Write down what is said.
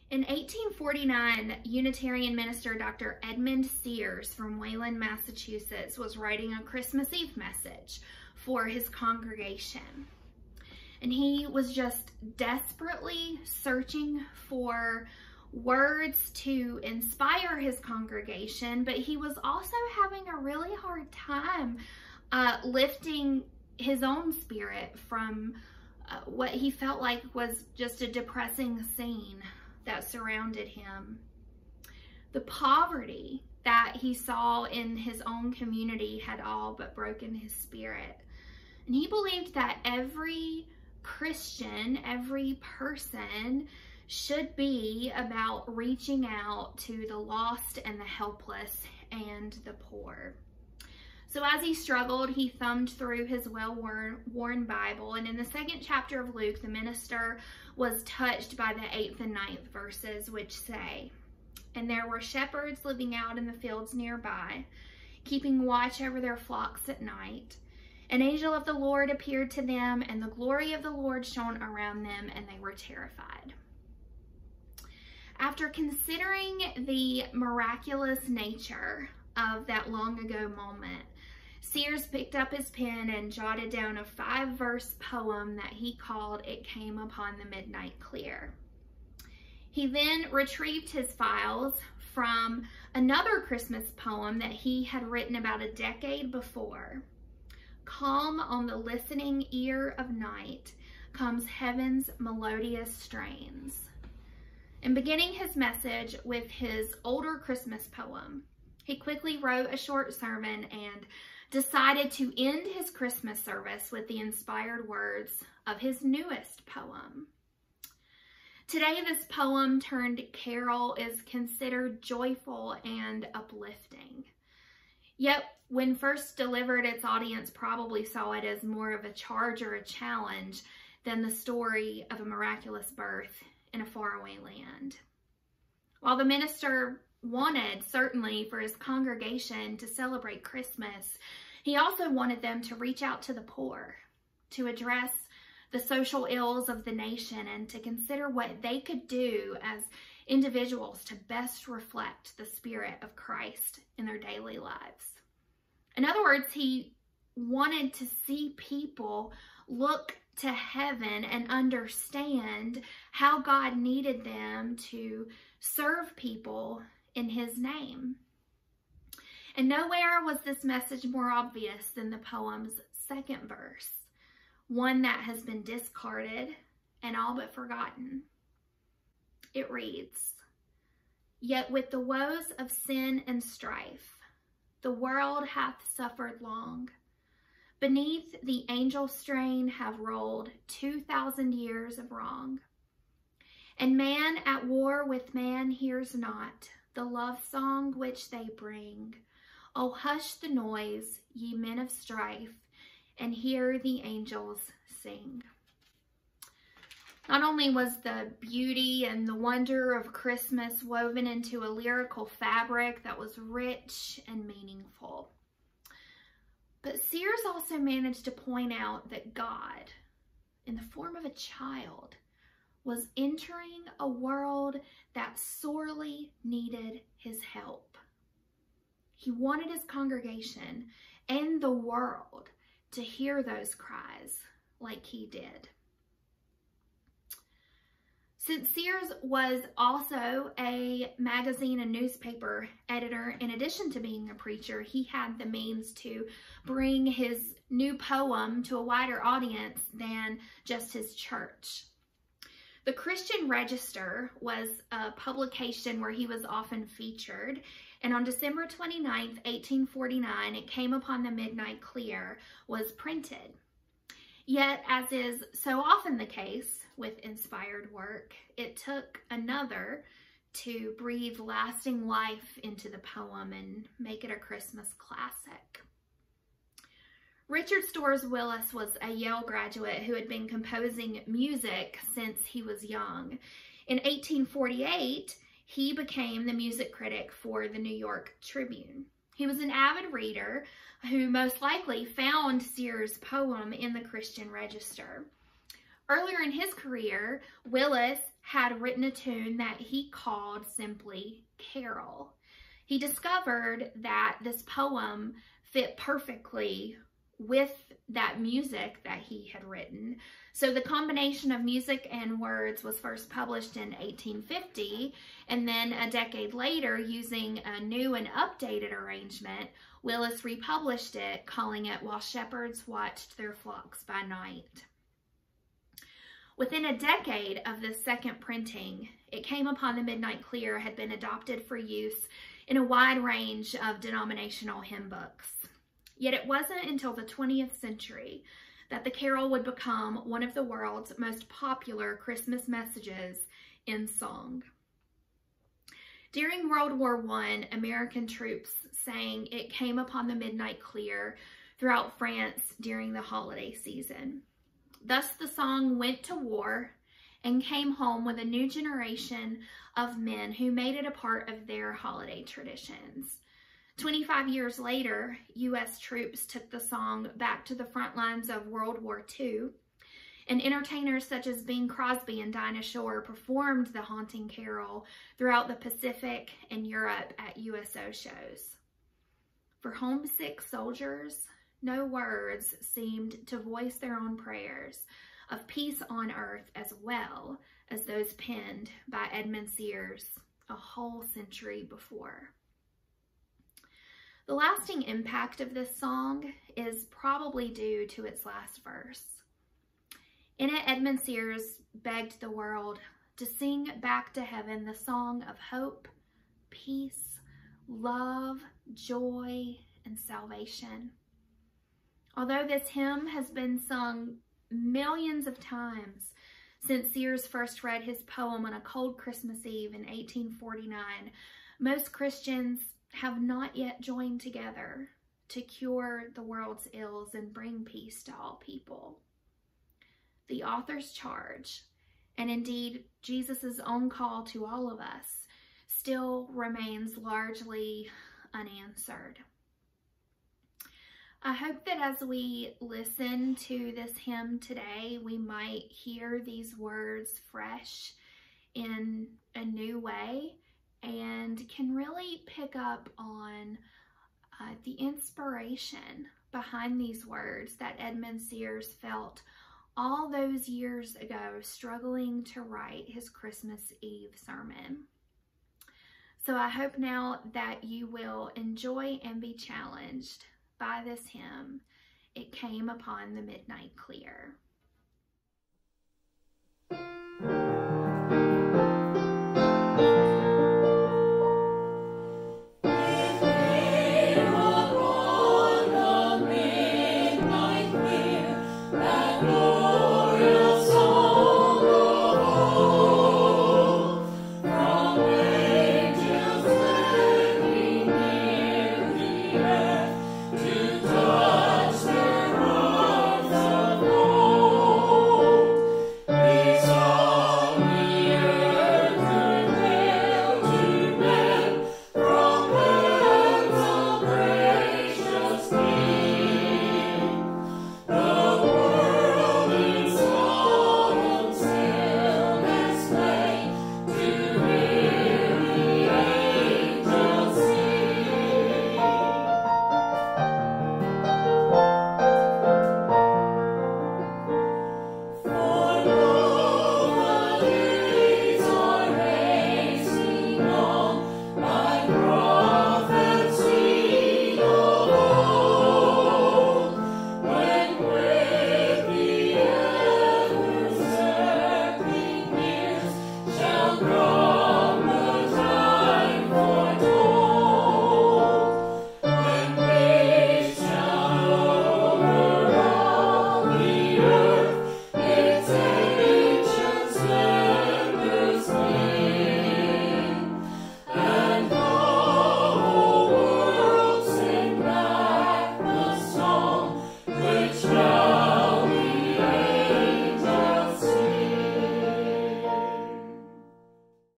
In 1849, Unitarian minister Dr. Edmund Sears from Wayland, Massachusetts, was writing a Christmas Eve message for his congregation. And he was just desperately searching for words to inspire his congregation, but he was also having a really hard time lifting his own spirit from what he felt like was just a depressing scene that surrounded him. The poverty that he saw in his own community had all but broken his spirit. And he believed that every Christian, every person should be about reaching out to the lost and the helpless and the poor. So as he struggled, he thumbed through his well-worn Bible, and in the 2nd chapter of Luke, the minister was touched by the 8th and 9th verses, which say, "And there were shepherds living out in the fields nearby, keeping watch over their flocks at night. An angel of the Lord appeared to them, and the glory of the Lord shone around them, and they were terrified." After considering the miraculous nature of that long ago moment, Sears picked up his pen and jotted down a 5-verse poem that he called "It Came Upon the Midnight Clear." He then retrieved his files from another Christmas poem that he had written about a decade before. "Calm on the listening ear of night comes heaven's melodious strains." And beginning his message with his older Christmas poem, he quickly wrote a short sermon and decided to end his Christmas service with the inspired words of his newest poem. Today, this poem turned carol is considered joyful and uplifting. Yet, when first delivered, its audience probably saw it as more of a charge or a challenge than the story of a miraculous birth in a faraway land. While the minister wanted, certainly, for his congregation to celebrate Christmas, he also wanted them to reach out to the poor, to address the social ills of the nation, and to consider what they could do as individuals to best reflect the Spirit of Christ in their daily lives. In other words, he wanted to see people look to heaven and understand how God needed them to serve people in his name. And nowhere was this message more obvious than the poem's 2nd verse, one that has been discarded and all but forgotten. It reads, "Yet with the woes of sin and strife, the world hath suffered long. Beneath the angel strain have rolled 2,000 years of wrong. And man at war with man hears not the love song which they bring. Oh, hush the noise, ye men of strife, and hear the angels sing." Not only was the beauty and the wonder of Christmas woven into a lyrical fabric that was rich and meaningful, but Sears also managed to point out that God, in the form of a child, was entering a world that sorely needed his help. He wanted his congregation and the world to hear those cries like he did. Since Sears was also a magazine and newspaper editor, in addition to being a preacher, he had the means to bring his new poem to a wider audience than just his church. The Christian Register was a publication where he was often featured, and on December 29th, 1849, It Came Upon the Midnight Clear was printed. Yet, as is so often the case with inspired work, it took another to breathe lasting life into the poem and make it a Christmas classic. Richard Storrs Willis was a Yale graduate who had been composing music since he was young. In 1848, he became the music critic for the New York Tribune. He was an avid reader who most likely found Sears' poem in the Christian Register. Earlier in his career, Willis had written a tune that he called simply Carol. He discovered that this poem fit perfectly with that music that he had written. So the combination of music and words was first published in 1850, and then a decade later, using a new and updated arrangement, Willis republished it, calling it While Shepherds Watched Their Flocks by Night. Within a decade of this second printing, It Came Upon the Midnight Clear had been adopted for use in a wide range of denominational hymn books. Yet it wasn't until the 20th century that the carol would become one of the world's most popular Christmas messages in song. During World War I, American troops sang It Came Upon the Midnight Clear throughout France during the holiday season. Thus the song went to war and came home with a new generation of men who made it a part of their holiday traditions. 25 years later, U.S. troops took the song back to the front lines of World War II, and entertainers such as Bing Crosby and Dinah Shore performed the haunting carol throughout the Pacific and Europe at USO shows. For homesick soldiers, no words seemed to voice their own prayers of peace on earth as well as those penned by Edmund Sears a whole century before. The lasting impact of this song is probably due to its last verse. In it, Edmund Sears begged the world to sing back to heaven the song of hope, peace, love, joy, and salvation. Although this hymn has been sung millions of times since Sears first read his poem on a cold Christmas Eve in 1849, most Christians have not yet joined together to cure the world's ills and bring peace to all people. The author's charge, and indeed Jesus' own call to all of us, still remains largely unanswered. I hope that as we listen to this hymn today, we might hear these words fresh in a new way and can really pick up on the inspiration behind these words that Edmund Sears felt all those years ago, struggling to write his Christmas Eve sermon. So I hope now that you will enjoy and be challenged by this hymn, It Came Upon the Midnight Clear.